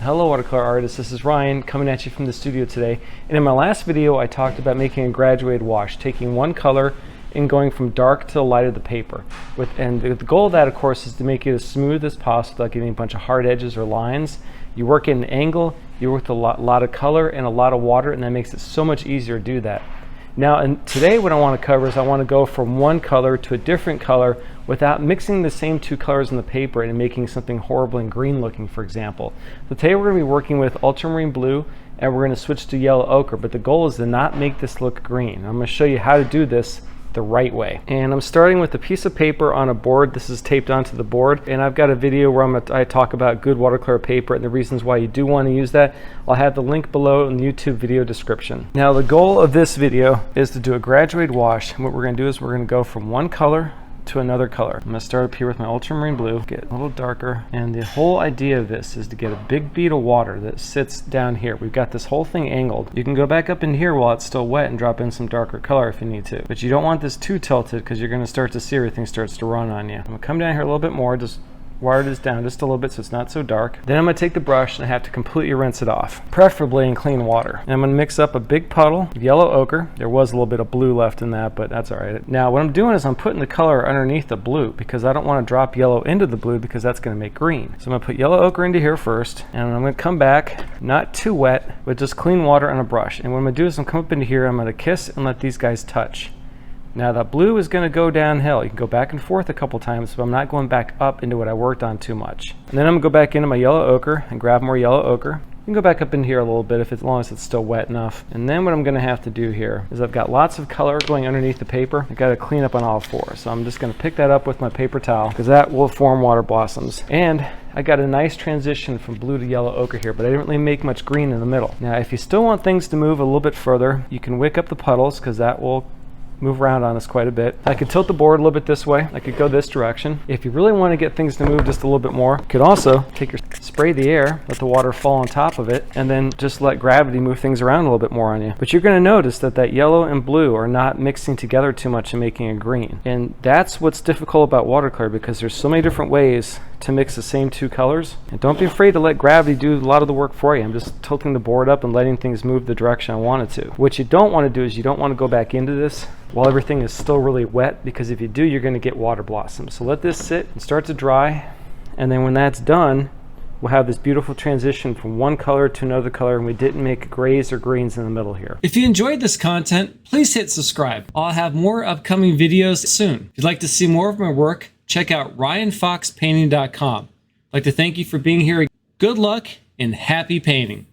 Hello watercolor artists, this is Ryan coming at you from the studio today. And in my last video I talked about making a graduated wash, taking one color and going from dark to the light of the paper. And the goal of that of course is to make it as smooth as possible without getting a bunch of hard edges or lines. You work at an angle, you work with a lot of color and a lot of water, and that makes it so much easier to do that. Now, and today what I want to cover is I want to go from one color to a different color without mixing the same two colors in the paper and making something horrible and green looking, for example. So today we're going to be working with ultramarine blue and we're going to switch to yellow ochre, but the goal is to not make this look green. I'm going to show you how to do this the right way. And I'm starting with a piece of paper on a board. This is taped onto the board, and I've got a video where I talk about good watercolor paper and the reasons why you do want to use that. I'll have the link below in the YouTube video description. Now the goal of this video is to do a graduated wash, and what we're going to do is we're going to go from one color to another color. I'm going to start up here with my ultramarine blue, get a little darker, and the whole idea of this is to get a big bead of water that sits down here. We've got this whole thing angled. You can go back up in here while it's still wet and drop in some darker color if you need to, but you don't want this too tilted because you're going to start to see everything starts to run on you. I'm going to come down here a little bit more, just wire this down just a little bit so it's not so dark. Then I'm going to take the brush and I have to completely rinse it off, preferably in clean water. And I'm going to mix up a big puddle of yellow ochre. There was a little bit of blue left in that, but that's all right. Now what I'm doing is I'm putting the color underneath the blue because I don't want to drop yellow into the blue because that's going to make green. So I'm going to put yellow ochre into here first, and I'm going to come back, not too wet, but just clean water on a brush. And what I'm going to do is I'm come up into here, I'm going to kiss and let these guys touch. Now that blue is going to go downhill. You can go back and forth a couple times, but I'm not going back up into what I worked on too much. And then I'm going to go back into my yellow ochre and grab more yellow ochre. You can go back up in here a little bit as long as it's still wet enough. And then what I'm going to have to do here is I've got lots of color going underneath the paper. I've got to clean up on all fours. So I'm just going to pick that up with my paper towel because that will form water blossoms. And I got a nice transition from blue to yellow ochre here, but I didn't really make much green in the middle. Now if you still want things to move a little bit further, you can wick up the puddles because that will move around on us quite a bit. I could tilt the board a little bit this way. I could go this direction. If you really want to get things to move just a little bit more, you could also take your spray the air, let the water fall on top of it, and then just let gravity move things around a little bit more on you. But you're going to notice that that yellow and blue are not mixing together too much and making a green. And that's what's difficult about watercolor because there's so many different ways to mix the same two colors. And don't be afraid to let gravity do a lot of the work for you. I'm just tilting the board up and letting things move the direction I want it to. What you don't want to do is you don't want to go back into this while everything is still really wet, because if you do, you're going to get water blossoms. So let this sit and start to dry, and then when that's done, we'll have this beautiful transition from one color to another color, and we didn't make grays or greens in the middle here. If you enjoyed this content, please hit subscribe. I'll have more upcoming videos soon. If you'd like to see more of my work, check out ryanfoxpainting.com. I'd like to thank you for being here. Good luck and happy painting.